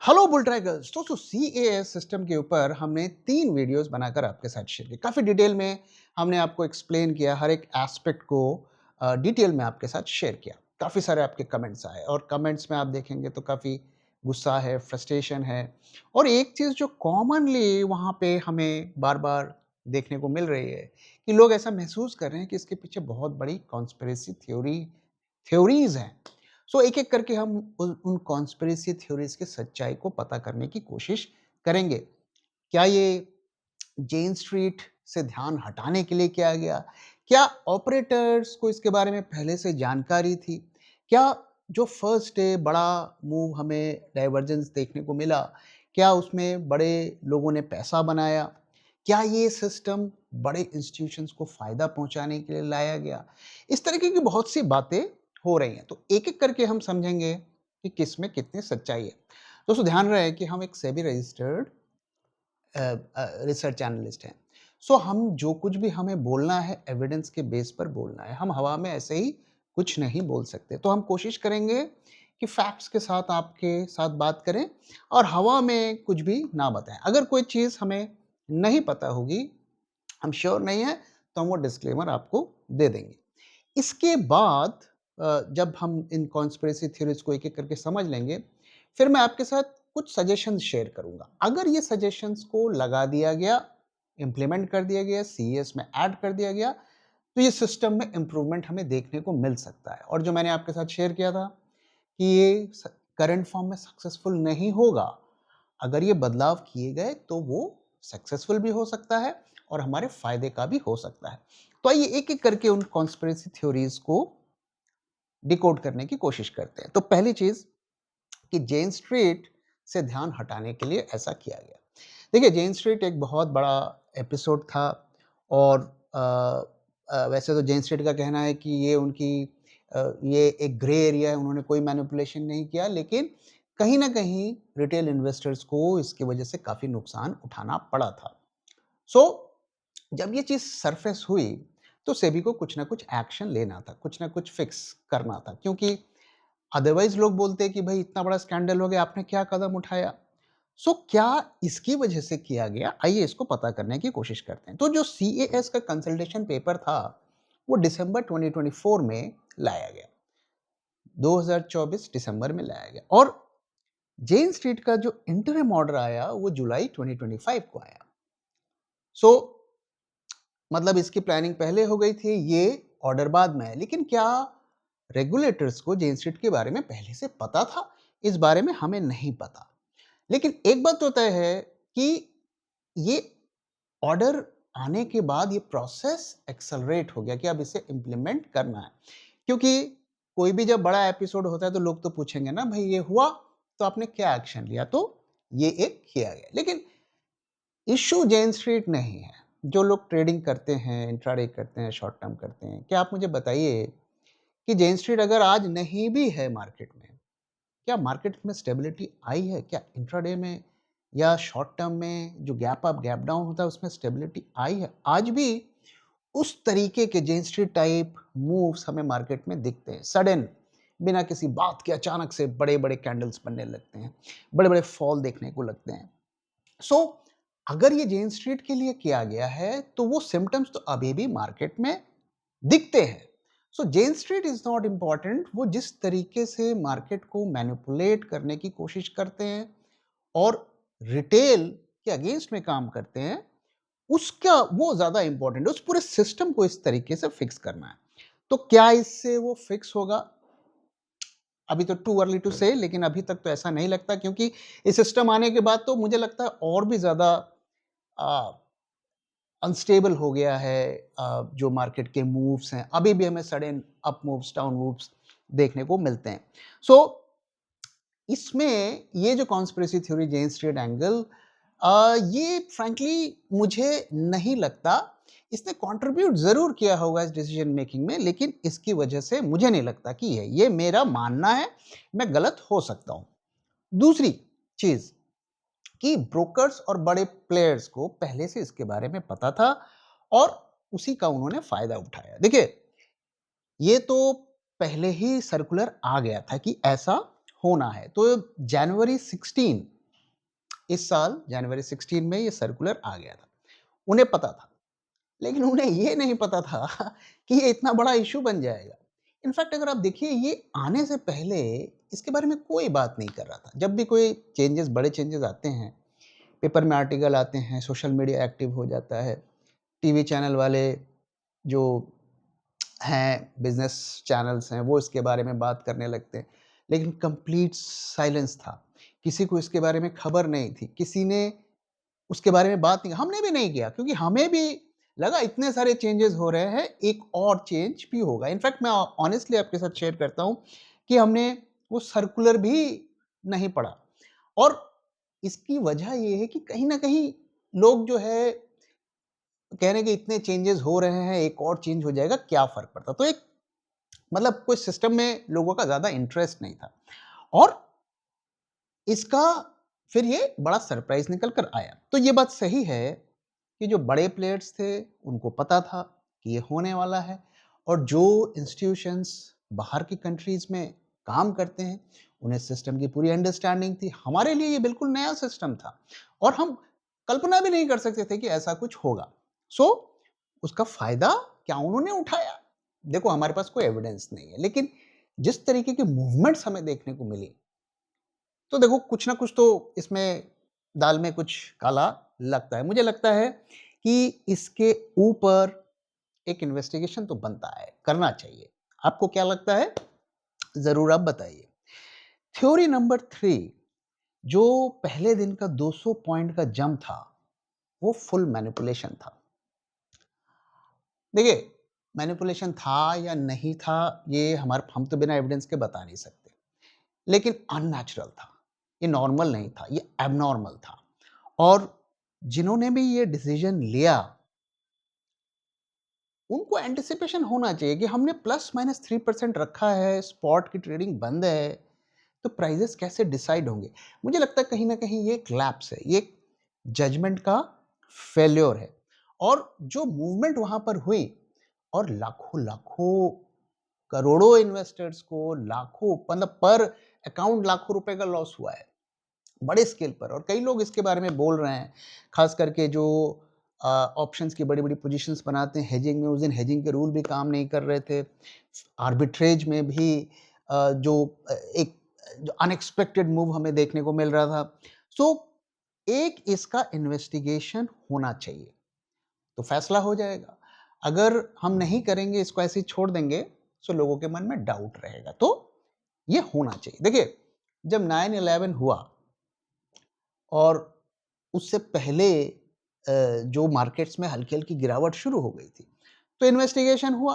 Hello bull trackers. दोस्तों CAS system के ऊपर हमने 3 वीडियोस बनाकर आपके साथ शेयर किए। काफ़ी डिटेल में हमने आपको एक्सप्लेन किया, हर एक एस्पेक्ट को डिटेल में आपके साथ शेयर किया। काफ़ी सारे आपके कमेंट्स आए और कमेंट्स में आप देखेंगे तो काफ़ी गुस्सा है, फ्रस्ट्रेशन है और एक चीज़ जो कॉमनली वहाँ पे हमें बार-बार देखने को मिल रही है कि लोग ऐसा महसूस कर रहे हैं कि इसके पीछे बहुत बड़ी कॉन्स्पिरेसी थ्योरीज़ हैं। सो एक-एक करके हम उन कॉन्स्पिरेसी थ्योरीज़ की सच्चाई को पता करने की कोशिश करेंगे। क्या ये जेन स्ट्रीट से ध्यान हटाने के लिए किया गया? क्या ऑपरेटर्स को इसके बारे में पहले से जानकारी थी? क्या जो फर्स्ट डे बड़ा मूव हमें डाइवर्जेंस देखने को मिला, क्या उसमें बड़े लोगों ने पैसा बनाया? क्या ये सिस्टम बड़े इंस्टीट्यूशंस को फ़ायदा पहुँचाने के लिए लाया गया? इस तरीके की बहुत सी बातें हो रही हैं। तो एक-एक करके हम समझेंगे कि किसमें कितनी सच्चाई है। दोस्तों ध्यान रहे कि हम एक सेबी रजिस्टर्ड रिसर्च एनालिस्ट हैं। सो हम जो कुछ भी हमें बोलना है एविडेंस के बेस पर बोलना है। हम हवा में ऐसे ही कुछ नहीं बोल सकते। तो हम कोशिश करेंगे कि फैक्ट्स के साथ आपके साथ बात करें और हवा में कुछ भी ना बताएँ। अगर कोई चीज़ हमें नहीं पता होगी, हम श्योर नहीं हैं, तो हम वो डिस्क्लेमर आपको दे देंगे। इसके बाद जब हम इन कॉन्स्पिरेसी थ्योरीज को एक-एक करके समझ लेंगे, फिर मैं आपके साथ कुछ सजेशंस शेयर करूँगा। अगर ये सजेशंस को लगा दिया गया, इम्प्लीमेंट कर दिया गया, सीएस में ऐड कर दिया गया, तो ये सिस्टम में इम्प्रूवमेंट हमें देखने को मिल सकता है। और जो मैंने आपके साथ शेयर किया था कि ये करंट फॉर्म में सक्सेसफुल नहीं होगा। अगर ये बदलाव किए गए तो वो सक्सेसफुल भी हो सकता है और हमारे फायदे का भी हो सकता है। तो आइए एक-एक करके उन कॉन्स्पिरेसी थ्योरीज को डिकोड करने की कोशिश करते हैं। तो पहली चीज़ कि जेन स्ट्रीट से ध्यान हटाने के लिए ऐसा किया गया। देखिए जेन स्ट्रीट एक बहुत बड़ा एपिसोड था और वैसे तो जेन स्ट्रीट का कहना है कि ये ये एक ग्रे एरिया है, उन्होंने कोई मैनिपुलेशन नहीं किया, लेकिन कहीं न कहीं रिटेल इन्वेस्टर्स को इसकी वजह से काफ़ी नुकसान उठाना पड़ा था। सो जब ये चीज़ सरफेस हुई, तो सेबी को कुछ ना कुछ एक्शन लेना था, कुछ ना कुछ फिक्स करना था, क्योंकि अदरवाइज़ लोग बोलते हैं कि भई इतना बड़ा स्कैंडल हो गया, आपने क्या कदम उठाया? सो क्या इसकी वजह से किया गया? आइए इसको पता करने की कोशिश करते हैं। तो जो सीएएस का कंसल्टेशन पेपर था, वो दिसंबर 2024 में लाया गया। 2024 दिसंबर में लाया गया और जेन स्ट्रीट का जो इंटरिम ऑर्डर आया, वो जुलाई 2025 को आया। सो मतलब इसकी प्लानिंग पहले हो गई थी, ये ऑर्डर बाद में है। लेकिन क्या रेगुलेटर्स को जेन स्ट्रीट के बारे में पहले से पता था? इस बारे में हमें नहीं पता। लेकिन एक बात तो तय है कि ये ऑर्डर आने के बाद ये प्रोसेस एक्सेलरेट हो गया कि अब इसे इम्प्लीमेंट करना है। क्योंकि कोई भी जब बड़ा एपिसोड होता है तो लोग तो पूछेंगे ना, भाई ये हुआ तो आपने क्या एक्शन लिया? तो ये एक किया गया। लेकिन इश्यू जेन स्ट्रीट नहीं है। जो लोग ट्रेडिंग करते हैं, इंट्राडे करते हैं, शॉर्ट टर्म करते हैं, क्या आप मुझे बताइए कि जेन स्ट्रीट अगर आज नहीं भी है मार्केट में, क्या मार्केट में स्टेबिलिटी आई है? क्या इंट्राडे में या शॉर्ट टर्म में जो गैप अप, गैप डाउन होता है उसमें स्टेबिलिटी आई है? आज भी उस तरीके के जेन स्ट्रीट टाइप मूव्स हमें मार्केट में दिखते हैं। सडन बिना किसी बात के अचानक से बड़े-बड़े कैंडल्स बनने लगते हैं, बड़े-बड़े फॉल देखने को लगते हैं। सो अगर ये जेन स्ट्रीट के लिए किया गया है, तो वो सिम्पटम्स तो अभी भी मार्केट में दिखते हैं। सो जेन स्ट्रीट इज नॉट इम्पॉर्टेंट। वो जिस तरीके से मार्केट को मैनिपुलेट करने की कोशिश करते हैं और रिटेल के अगेंस्ट में काम करते हैं, उसका वो ज्यादा इंपॉर्टेंट है। उस पूरे सिस्टम को इस तरीके से फिक्स करना है। तो क्या इससे वो फिक्स होगा? अभी तो टू अर्ली टू से, लेकिन अभी तक तो ऐसा नहीं लगता, क्योंकि इस सिस्टम आने के बाद तो मुझे लगता है और भी ज्यादा अनस्टेबल हो गया है। जो मार्केट के मूव्स हैं, अभी भी हमें sudden up moves, down moves देखने को मिलते हैं। सो इसमें ये जो कॉन्स्पिरेसी थ्योरी जेन स्ट्रीट एंगल, ये फ्रैंकली मुझे नहीं लगता। इसने कंट्रीब्यूट जरूर किया होगा इस डिसीजन मेकिंग में, लेकिन इसकी वजह से मुझे नहीं लगता कि है। ये मेरा मानना है, मैं गलत हो सकता हूं। दूसरी चीज कि ब्रोकर्स और बड़े प्लेयर्स को पहले से इसके बारे में पता था और उसी का उन्होंने फायदा उठाया। देखिए, ये तो पहले ही सर्कुलर आ गया था कि ऐसा होना है। तो जनवरी 16 इस साल जनवरी 16 में ये सर्कुलर आ गया था। उन्हें पता था, लेकिन उन्हें ये नहीं पता था कि ये इतना बड़ा इश्यू बन जाएगा। इनफैक्ट अगर आप देखिए, ये आने से पहले इसके बारे में कोई बात नहीं कर रहा था। जब भी कोई चेंजेस, बड़े चेंजेस आते हैं, पेपर में आर्टिकल आते हैं, सोशल मीडिया एक्टिव हो जाता है, टीवी चैनल वाले जो हैं, बिज़नेस चैनल्स हैं, वो इसके बारे में बात करने लगते हैं। लेकिन कंप्लीट साइलेंस था। किसी को इसके बारे में खबर नहीं थी। किसी ने उसके बारे में बात नहीं, हमने भी नहीं किया, क्योंकि हमें भी लगा इतने सारे चेंजेस हो रहे हैं, एक और चेंज भी होगा। इनफैक्ट मैं ऑनेस्टली आपके साथ शेयर करता हूँ कि हमने वो सर्कुलर भी नहीं पढ़ा। और इसकी वजह ये है कि कहीं न कहीं लोग जो है कह रहे हैं कि इतने चेंजेस हो रहे हैं, एक और चेंज हो जाएगा, क्या फ़र्क पड़ता? तो एक मतलब कोई सिस्टम में लोगों का ज़्यादा इंटरेस्ट नहीं था। और इसका फिर ये बड़ा सरप्राइज़ निकल कर आया। तो ये बात सही है कि जो बड़े प्लेयर्स थे, उनको पता था कि ये होने वाला है, और जो इंस्टीट्यूशंस बाहर की कंट्रीज़ में काम करते हैं, उन्हें सिस्टम की पूरी अंडरस्टैंडिंग थी। हमारे लिए ये बिल्कुल नया सिस्टम था और हम कल्पना भी नहीं कर सकते थे कि ऐसा कुछ होगा। सो उसका फ़ायदा क्या उन्होंने उठाया? देखो, हमारे पास कोई एविडेंस नहीं है, लेकिन जिस तरीके की मूवमेंट्स हमें देखने को मिली, तो देखो कुछ ना कुछ तो इसमें दाल में कुछ काला लगता है। मुझे लगता है कि इसके ऊपर एक इन्वेस्टिगेशन तो बनता है, करना चाहिए। आपको क्या लगता है? ज़रूर आप बताइए। थ्योरी नंबर 3, जो पहले दिन का 200 पॉइंट का जंप था, वो फुल मैनिपुलेशन था। देखिए, मैनिपुलेशन था या नहीं था, ये हम तो बिना एविडेंस के बता नहीं सकते। लेकिन अननेचुरल था, ये नॉर्मल नहीं था, ये एबनॉर्मल था। और जिन्होंने भी ये डिसीजन लिया, उनको एंटिसिपेशन होना चाहिए कि हमने प्लस माइनस 3% रखा है, स्पॉट की ट्रेडिंग बंद है, तो प्राइजेस कैसे डिसाइड होंगे? मुझे लगता है कहीं ना कहीं ये एक लैप्स है, ये जजमेंट का फेल्योर है। और जो मूवमेंट वहां पर हुई, और लाखों लाखों करोड़ों इन्वेस्टर्स को, लाखों मतलब पर अकाउंट लाखों रुपए का लॉस हुआ है, बड़े स्केल पर। और कई लोग इसके बारे में बोल रहे हैं, खास करके जो ऑप्शंस की बड़ी-बड़ी पोजीशंस बनाते हैं हेजिंग में। उस दिन हेजिंग के रूल भी काम नहीं कर रहे थे। आर्बिट्रेज में भी जो एक जो अनएक्सपेक्टेड मूव हमें देखने को मिल रहा था। सो एक इसका इन्वेस्टिगेशन होना चाहिए, तो फैसला हो जाएगा। अगर हम नहीं करेंगे, इसको ऐसे ही छोड़ देंगे, सो लोगों के मन में डाउट रहेगा। तो ये होना चाहिए। देखिए, जब 9/11 हुआ और उससे पहले जो मार्केट्स में हल्की-हल्की गिरावट शुरू हो गई थी, तो इन्वेस्टिगेशन हुआ।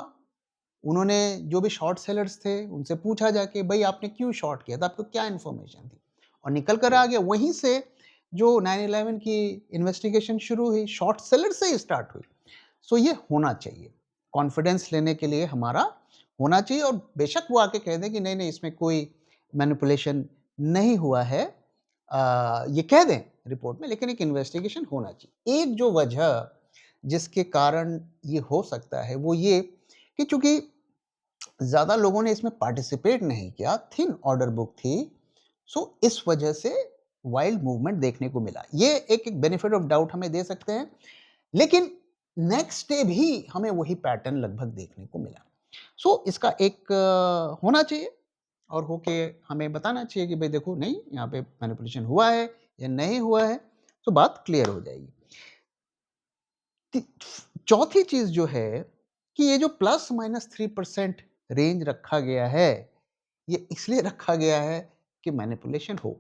उन्होंने जो भी शॉर्ट सेलर्स थे, उनसे पूछा जाके, "भई आपने क्यों शॉर्ट किया था? आपको क्या इन्फॉर्मेशन थी?" और निकल कर आ गया। वहीं से जो 9/11 की इन्वेस्टिगेशन शुरू हुई, शॉर्ट सेलर से ही स्टार्ट हुई। सो ये होना चाहिए। कॉन्फिडेंस लेने के लिए हमारा होना चाहिए, और बेशक वो आके कह दें कि नहीं-नहीं, इसमें कोई मैनिपुलेशन नहीं हुआ है, ये कह दें रिपोर्ट में, लेकिन एक इन्वेस्टिगेशन होना चाहिए। एक जो वजह जिसके कारण ये हो सकता है, वो ये कि चूँकि ज़्यादा लोगों ने इसमें पार्टिसिपेट नहीं किया, थिन ऑर्डर बुक थी, सो इस वजह से वाइल्ड मूवमेंट देखने को मिला। ये एक बेनिफिट ऑफ डाउट हमें दे सकते हैं, लेकिन नेक्स्ट डे भी हमें वही पैटर्न लगभग देखने को मिला। सो इसका एक होना चाहिए, और होके हमें बताना चाहिए कि भाई देखो, नहीं, यहाँ पे मैनिपुलेशन हुआ है या नहीं हुआ है, तो बात क्लियर हो जाएगी। ती चौथी चीज़ जो है कि ये जो प्लस माइनस 3% रेंज रखा गया है, ये इसलिए रखा गया है कि मैनिपुलेशन हो।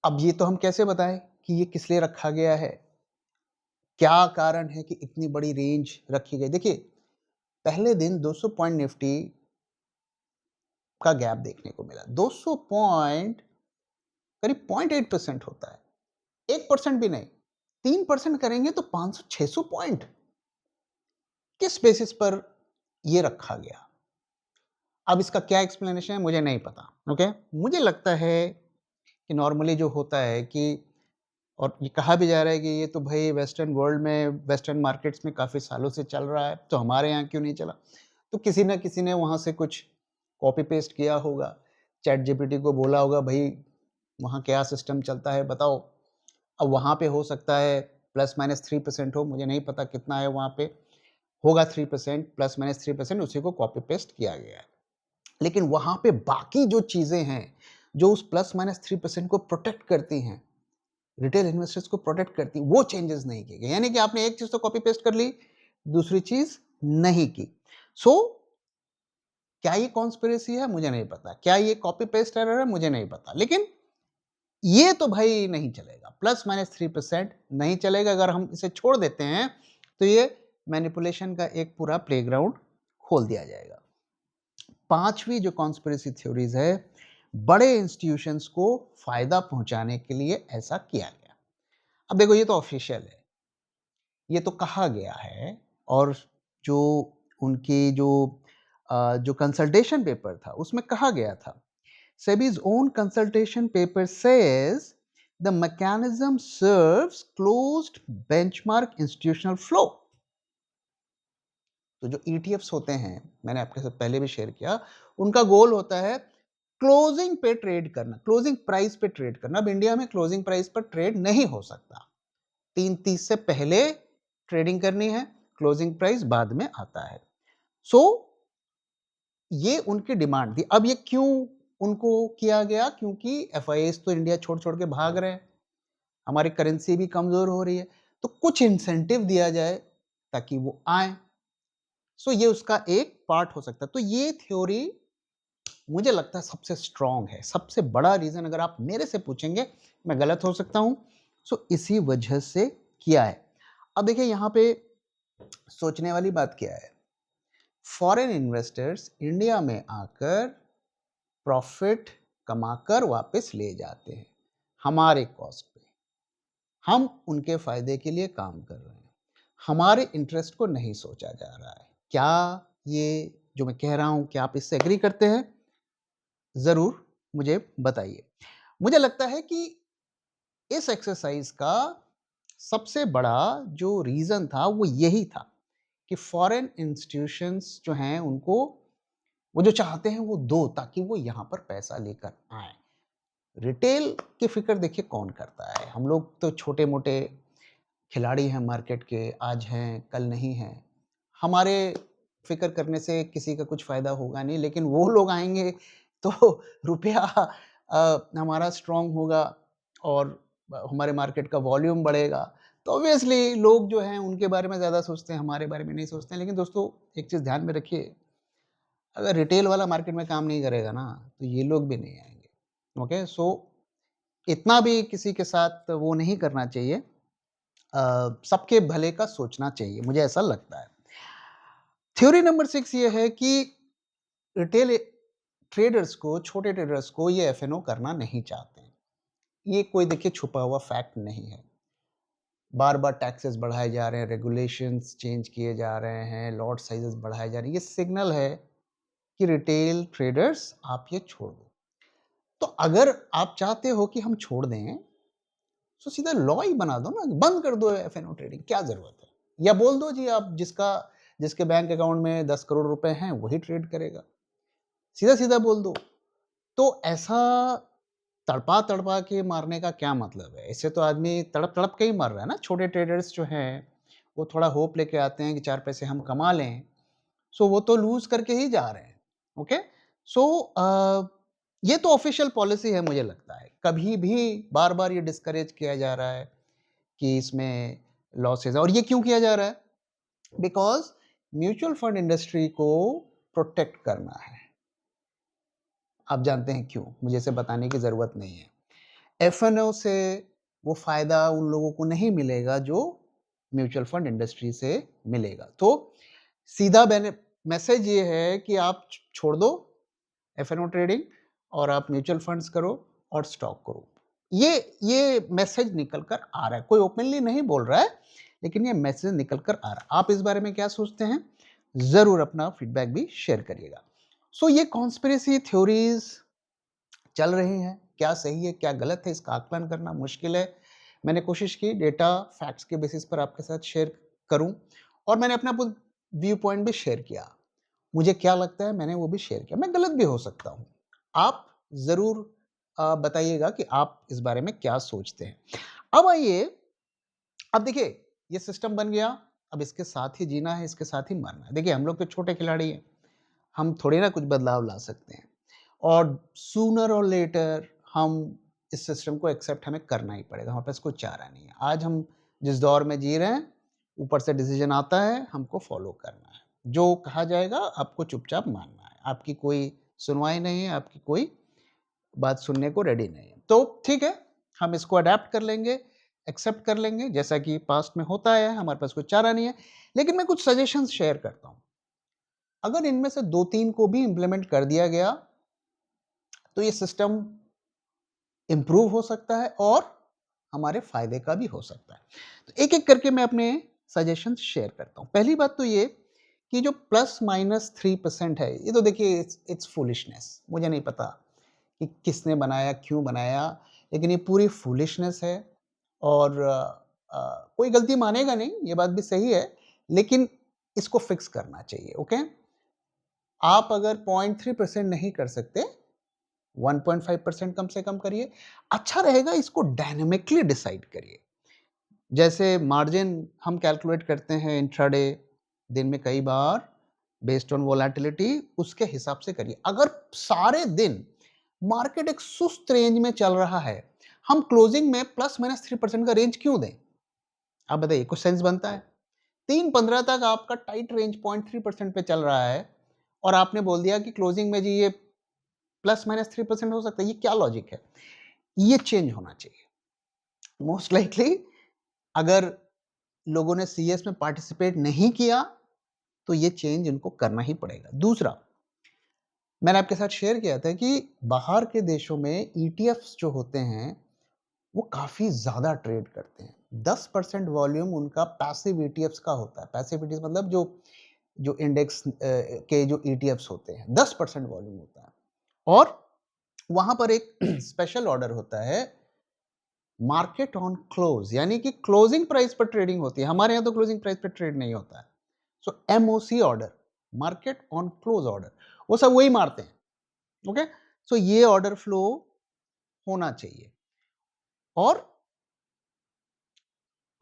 अब ये तो हम कैसे बताएँ कि ये किस लिए रखा गया है? क्या कारण है कि इतनी बड़ी रेंज रखी गई? देखिए, पहले दिन 200 पॉइंट निफ्टी का गैप देखने को मिला। 200 पॉइंट करीब 0.8% होता है, 1% भी नहीं। 3% करेंगे तो 500-600 पॉइंट। किस बेसिस पर ये रखा गया? अब इसका क्या एक्सप्लेनेशन है, मुझे नहीं पता। ओके? मुझे लगता है कि नॉर्मली जो होता है कि, और ये कहा भी जा रहा है कि ये तो भई वेस्टर्न वर्ल्ड में, वेस्टर्न मार्केट्स में काफ़ी सालों से चल रहा है, तो हमारे यहाँ क्यों नहीं चला? तो किसी न किसी ने वहाँ से कुछ कॉपी पेस्ट किया होगा, चैट जीपीटी को बोला होगा, भई वहाँ क्या सिस्टम चलता है बताओ। अब वहाँ पे हो सकता है प्लस माइनस 3% हो, मुझे नहीं पता कितना है वहाँ पे, होगा 3%, प्लस माइनस 3%, उसी को कॉपी पेस्ट किया गया है। लेकिन वहाँ पे बाकी जो चीज़ें हैं, जो उस प्लस माइनस 3% को प्रोटेक्ट करती हैं, रिटेल इन्वेस्टर्स को प्रोटेक्ट करती हैं, वो चेंजेस नहीं किए गए। यानी कि आपने एक चीज़ तो कॉपी पेस्ट कर ली, दूसरी चीज़ नहीं की। सो क्या ये कॉन्स्पिरेसी है? मुझे नहीं पता। क्या ये कॉपी पेस्ट एरर है? मुझे नहीं पता। लेकिन ये तो भाई नहीं चलेगा, प्लस माइनस 3% नहीं चलेगा। अगर हम इसे छोड़ देते हैं तो ये मैनिपुलेशन का एक पूरा प्लेग्राउंड खोल दिया जाएगा। पांचवी जो कॉन्स्पिरेसी थ्योरीज है, बड़े इंस्टीट्यूशंस को फायदा पहुंचाने के लिए ऐसा किया गया। अब देखो ये तो ऑफिशियल है, ये तो कहा गया है, और जो उनकी जो कंसल्टेशन पेपर था उसमें कहा गया था, SEBI's own consultation paper says the mechanism serves closed benchmark institutional flow. तो जो ETFs होते हैं, मैंने आपके साथ पहले भी शेयर किया, उनका गोल होता है क्लोजिंग पे ट्रेड करना, क्लोजिंग प्राइस पे ट्रेड करना। अब इंडिया में क्लोजिंग प्राइस पर ट्रेड नहीं हो सकता, 3:30 से पहले ट्रेडिंग करनी है, क्लोजिंग प्राइस बाद में आता है। सो ये उनकी डिमांड थी। अब ये क्यों उनको किया गया? क्योंकि FIIs तो इंडिया छोड़ छोड़ के भाग रहे हैं, हमारी करेंसी भी कमजोर हो रही है, तो कुछ इंसेंटिव दिया जाए ताकि वो आए। सो ये उसका एक पार्ट हो सकता है। तो ये थ्योरी मुझे लगता है सबसे स्ट्रांग है, सबसे बड़ा रीजन अगर आप मेरे से पूछेंगे, मैं गलत हो सकता हूं, सो इसी वजह से किया है। अब देखिए यहां पे सोचने वाली बात क्या है, फॉरेन इन्वेस्टर्स इंडिया में आकर प्रॉफिट कमाकर वापस ले जाते हैं हमारे कॉस्ट पे। हम उनके फायदे के लिए काम कर रहे हैं, हमारे इंटरेस्ट को नहीं सोचा जा रहा है। क्या ये जो मैं कह रहा हूं, क्या आप इससे एग्री करते हैं? जरूर मुझे बताइए। मुझे लगता है कि इस एक्सरसाइज का सबसे बड़ा जो रीजन था वो यही था कि फॉरेन इंस्टीट्यूशंस जो हैं उनको वो जो चाहते हैं वो दो, ताकि वो यहाँ पर पैसा लेकर आए। रिटेल की फिक्र देखिए कौन करता है, हम लोग तो छोटे मोटे खिलाड़ी हैं मार्केट के, आज हैं कल नहीं हैं, हमारे फिक्र करने से किसी का कुछ फायदा होगा नहीं। लेकिन वो लोग आएंगे तो रुपया हमारा स्ट्रांग होगा और हमारे मार्केट का वॉल्यूम बढ़ेगा, तो ऑब्वियसली लोग जो हैं उनके बारे में ज़्यादा सोचते हैं, हमारे बारे में नहीं सोचते हैं। लेकिन दोस्तों एक चीज़ ध्यान में रखिए, अगर रिटेल वाला मार्केट में काम नहीं करेगा ना तो ये लोग भी नहीं आएंगे। ओके, सो इतना भी किसी के साथ वो नहीं करना चाहिए, सबके भले का सोचना चाहिए, मुझे ऐसा लगता है। थ्योरी नंबर 6 ये है कि रिटेल ट्रेडर्स को, छोटे ट्रेडर्स को ये एफएनओ करना नहीं चाहते हैं। ये कोई देखिए छुपा हुआ फैक्ट नहीं है। बार बार टैक्सेस बढ़ाए जा रहे हैं, रेगुलेशंस चेंज किए जा रहे हैं, लॉट साइजेस बढ़ाए जा रहे हैं, ये सिग्नल है कि रिटेल ट्रेडर्स आप ये छोड़ दो। तो अगर आप चाहते हो कि हम छोड़ दें तो सीधा लॉ ही बना दो ना, बंद कर दो एफएनओ ट्रेडिंग, क्या जरूरत है? या बोल दो जी आप जिसके बैंक अकाउंट में 10 करोड़ रुपए हैं वही ट्रेड करेगा, सीधा सीधा बोल दो। तो ऐसा तड़पा तड़पा के मारने का क्या मतलब है? इससे तो आदमी तड़प तड़प के ही मर रहा है ना। छोटे ट्रेडर्स जो हैं वो थोड़ा होप लेके आते हैं कि 4 पैसे हम कमा लें, सो वो तो लूज करके ही जा रहे हैं। ओके, सो ये तो ऑफिशियल पॉलिसी है, मुझे लगता है कभी भी बार बार ये डिस्करेज किया जा रहा है कि इसमें लॉसेस है। और ये क्यों किया जा रहा है? बिकॉज म्यूचुअल फंड इंडस्ट्री को प्रोटेक्ट करना है। आप जानते हैं क्यों, मुझे इसे बताने की जरूरत नहीं है। एफएनओ से वो फायदा उन लोगों को नहीं मिलेगा जो म्यूचुअल फंड इंडस्ट्री से मिलेगा। तो सीधा मैसेज ये है कि आप छोड़ दो एफएनओ ट्रेडिंग और आप म्यूचुअल फंड्स करो और स्टॉक करो। ये मैसेज निकल कर आ रहा है, कोई ओपनली नहीं बोल रहा है, लेकिन ये मैसेज निकल कर आ रहा है। आप इस बारे में क्या सोचते हैं? जरूर अपना फीडबैक भी शेयर करिएगा। सो ये कॉन्स्पिरेसी थ्योरीज चल रही हैं, क्या सही है क्या गलत है इसका आकलन करना मुश्किल है। मैंने कोशिश की डेटा फैक्ट्स के बेसिस पर आपके साथ शेयर करूं, और मैंने अपना व्यू पॉइंट भी शेयर किया। मुझे क्या लगता है मैंने वो भी शेयर किया, मैं गलत भी हो सकता हूं। आप जरूर बताइएगा कि आप इस बारे में क्या सोचते हैं। अब आइए, अब देखिए ये सिस्टम बन गया, अब इसके साथ ही जीना है, इसके साथ ही मरना है। देखिए हम लोग तो छोटे खिलाड़ी हैं, हम थोड़ी ना कुछ बदलाव ला सकते हैं और सूनर और लेटर हम इस सिस्टम को एक्सेप्ट हमें करना ही पड़ेगा, हमारे पास कोई चारा नहीं है। आज हम जिस दौर में जी रहे हैं, ऊपर से डिसीजन आता है, हमको फॉलो करना है। जो कहा जाएगा आपको चुपचाप मानना है, आपकी कोई सुनवाई नहीं है, आपकी कोई बात सुनने को रेडी नहीं है। तो ठीक है, हम इसको अडैप्ट कर लेंगे, एक्सेप्ट कर लेंगे, जैसा कि पास्ट में होता है, हमारे पास कोई चारा नहीं है। लेकिन मैं कुछ सजेशंस शेयर करता हूँ। अगर इनमें से 2-3 को भी इम्प्लीमेंट कर दिया गया, तो ये सिस्टम इम्प्रूव हो सकता है और हमारे फ़ायदे का भी हो सकता है। तो एक-एक करके मैं अपने सजेशंस शेयर करता हूँ। पहली बात तो ये कि जो +-3% है, ये तो देखिए इट्स इट्स फूलिशनेस। मुझे नहीं पता कि किसने बनाया, क्यों बनाया, लेकिन ये पूरी फूलिशनेस है और कोई गलती मानेगा नहीं, ये बात भी सही है, लेकिन इसको फिक्स करना चाहिए, ओके? आप अगर 0.3% नहीं कर सकते, 1.5% कम से कम करिए। अच्छा रहेगा इसको डायनामिकली डिसाइड करिए। जैसे मार्जिन हम कैलकुलेट करते हैं इंट्राडे, दिन में कई बार बेस्ड ऑन वोलेटिलिटी, उसके हिसाब से करिए। अगर सारे दिन मार्केट एक सुस्त रेंज में चल रहा है, हम क्लोजिंग में +-3% का रेंज क्यों दें? आप बताइए, कुछ सेंस बनता है? 3:15 तक आपका टाइट रेंज 0.3% पे चल रहा है और आपने बोल दिया कि क्लोजिंग में जी ये +-3% हो सकता है। ये क्या लॉजिक है? ये चेंज होना चाहिए। मोस्ट लाइकली अगर लोगों ने सीएस में पार्टिसिपेट नहीं किया, तो ये चेंज इनको करना ही पड़ेगा। दूसरा, मैंने आपके साथ शेयर किया था कि बाहर के देशों में ईटीएफ्स जो होते हैं, वो काफ़ी ज़्यादा ट्रेड करते हैं। 10% वॉल्यूम उनका पैसिव ईटीएफ्स का होता है। पैसिव ईटीएफ्स मतलब जो जो इंडेक्स के जो ईटीएफ्स होते हैं, 10% वॉल्यूम होता है और वहाँ पर एक स्पेशल ऑर्डर होता है, मार्केट ऑन क्लोज, यानी कि क्लोजिंग प्राइस पर ट्रेडिंग होती है। हमारे यहाँ तो क्लोजिंग प्राइस पर ट्रेड नहीं होता है। So MOC order, market on close order, वो सब वही मारते हैं। ओके, सो ये ऑर्डर फ्लो होना चाहिए और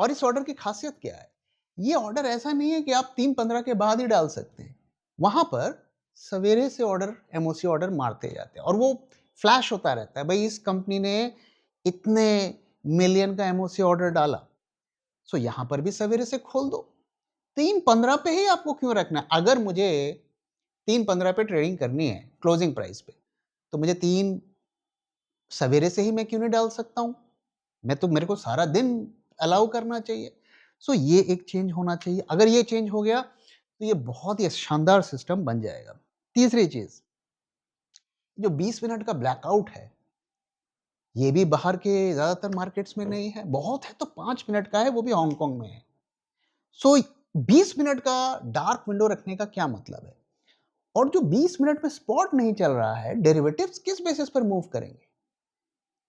इस ऑर्डर की खासियत क्या है? ये ऑर्डर ऐसा नहीं है कि आप 3:15 के बाद ही डाल सकते हैं। वहां पर सवेरे से ऑर्डर, एमओसी ऑर्डर मारते जाते हैं और वो फ्लैश होता रहता है, भाई इस कंपनी ने इतने मिलियन का एमओसी ऑर्डर डाला, सो यहां पर भी सवेरे से खोल दो। 3:15 पे ही आपको क्यों रखना है? अगर मुझे 3:15 पे ट्रेडिंग करनी है क्लोजिंग प्राइस पे, तो मुझे 3 सवेरे से ही मैं क्यों नहीं डाल सकता हूं? मैं तो, मेरे को सारा दिन अलाउ करना चाहिए। सो ये एक चेंज होना चाहिए। अगर ये चेंज हो गया, तो ये बहुत ही शानदार सिस्टम बन जाएगा। तीसरी चीज, जो 20 मिनट का ब्लैकआउट है, ये भी बाहर के ज्यादातर मार्केट्स में नहीं है। बहुत है तो 5 मिनट का है, वो भी हांगकांग में है। सो 20 मिनट का डार्क विंडो रखने का क्या मतलब है? और जो 20 मिनट में स्पॉट नहीं चल रहा है, डेरिवेटिव्स किस बेसिस पर मूव करेंगे?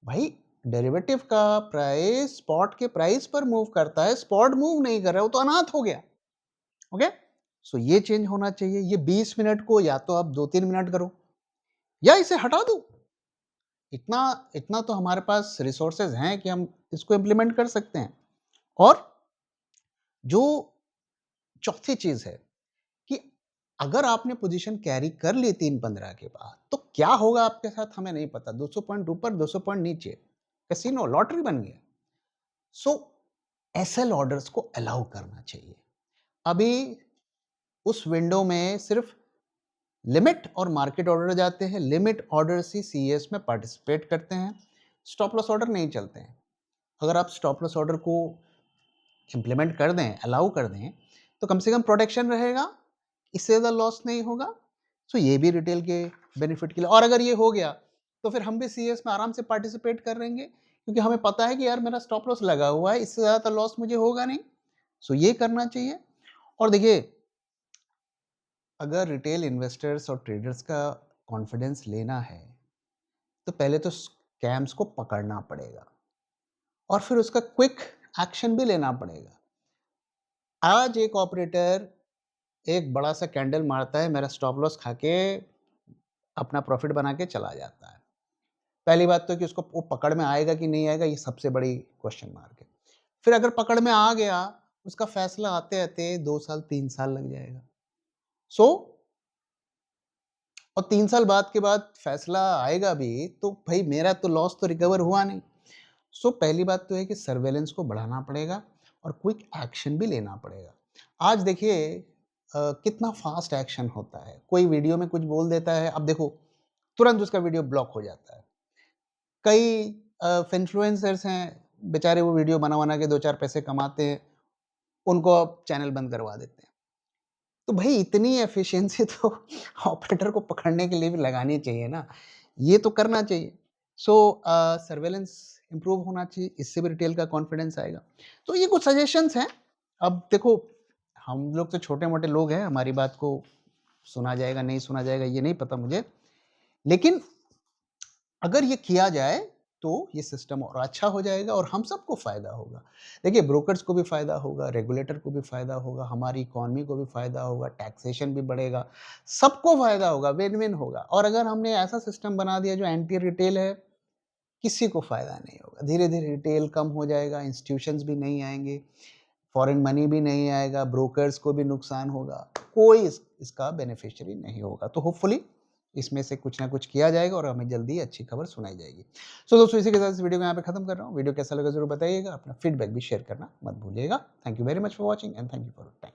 भाई, डेरिवेटिव का प्राइस स्पॉट के प्राइस पर मूव करता है, स्पॉट मूव नहीं कर रहा है, वो तो अनाथ हो गया। ओके, सो ये चेंज होना चाहिए। ये 20 मिनट को या तो आप 2-3 मिनट करो या इसे हटा दो। इतना इतना तो हमारे पास रिसोर्सेज हैं कि हम इसको इंप्लीमेंट कर सकते हैं। और जो चौथी चीज है कि अगर आपने पोजीशन कैरी कर ली 3:15 के बाद, तो क्या होगा आपके साथ हमें नहीं पता। 200 पॉइंट ऊपर, 200 पॉइंट नीचे, कैसीनो लॉटरी बन गया। सो एसएल ऑर्डर्स को अलाउ करना चाहिए। अभी उस विंडो में सिर्फ लिमिट और मार्केट ऑर्डर जाते हैं। लिमिट ऑर्डर्स ही सीएस में पार्टिसिपेट करते हैं, स्टॉप लॉस ऑर्डर नहीं चलते हैं। अगर आप स्टॉप लॉस ऑर्डर को इंप्लीमेंट कर दें, अलाउ कर दें, तो कम से कम प्रोटेक्शन रहेगा, इससे ज़्यादा लॉस नहीं होगा। सो ये भी रिटेल के बेनिफिट के लिए। और अगर ये हो गया, तो फिर हम भी सीएस में आराम से पार्टिसिपेट कर लेंगे, क्योंकि हमें पता है कि यार मेरा स्टॉप लॉस लगा हुआ है, इससे ज़्यादा लॉस मुझे होगा नहीं। सो ये करना चाहिए। और देखिए, अगर रिटेल इन्वेस्टर्स और ट्रेडर्स का कॉन्फिडेंस लेना है, तो पहले तो स्कैम्स को पकड़ना पड़ेगा और फिर उसका क्विक एक्शन भी लेना पड़ेगा। आज एक ऑपरेटर एक बड़ा सा कैंडल मारता है, मेरा स्टॉप लॉस खा के अपना प्रॉफिट बना के चला जाता है। पहली बात तो है कि उसको वो पकड़ में आएगा कि नहीं आएगा, ये सबसे बड़ी क्वेश्चन मार्क है। फिर अगर पकड़ में आ गया, उसका फैसला आते-आते 2 साल, 3 साल लग जाएगा। सो और 3 साल बाद के बाद फैसला आएगा भी, तो भई मेरा तो लॉस तो रिकवर हुआ नहीं। सो पहली बात तो है कि सर्वेलेंस को बढ़ाना पड़ेगा और क्विक एक्शन भी लेना पड़ेगा। आज देखिए कितना फास्ट एक्शन होता है। कोई वीडियो में कुछ बोल देता है, अब देखो तुरंत उसका वीडियो ब्लॉक हो जाता है। कई इन्फ्लुएंसर्स हैं, बेचारे वो वीडियो बना-बना के 2-4 पैसे कमाते हैं, उनको अब चैनल बंद करवा देते हैं। तो भई इतनी एफिशिएंसी तो ऑपरेटर को पकड़ने के लिए भी लगानी चाहिए ना, ये तो करना चाहिए। सो सर्वेलेंस इम्प्रूव होना चाहिए, इससे भी रिटेल का कॉन्फिडेंस आएगा। तो ये कुछ सजेशंस हैं। अब देखो, हम लोग तो छोटे-मोटे लोग हैं, हमारी बात को सुना जाएगा, नहीं सुना जाएगा ये नहीं पता मुझे। लेकिन अगर ये किया जाए, तो ये सिस्टम और अच्छा हो जाएगा और हम सबको फ़ायदा होगा। देखिए ब्रोकर्स को भी फ़ायदा होगा, रेगुलेटर को भी फ़ायदा होगा, हमारी इकॉनमी को भी फ़ायदा होगा, टैक्सेशन भी बढ़ेगा, सबको फ़ायदा होगा, विन-विन होगा। और अगर हमने ऐसा सिस्टम बना दिया जो एंटी रिटेल है, किसी को फ़ायदा नहीं होगा। धीरे-धीरे रिटेल कम हो जाएगा, इंस्टीट्यूशंस भी नहीं आएँगे, फॉरेन मनी भी नहीं आएगा, ब्रोकर्स को भी नुकसान होगा, कोई इसका बेनिफिशियरी नहीं होगा। तो होपफुली इसमें से कुछ ना कुछ किया जाएगा और हमें जल्दी अच्छी खबर सुनाई जाएगी। सो दोस्तों, इसी के साथ इस वीडियो को यहाँ पे खत्म कर रहा हूँ। वीडियो कैसा लगा ज़रूर बताइएगा, अपना फीडबैक भी शेयर करना मत भूलिएगा। Thank you very much for watching and thank you for your time.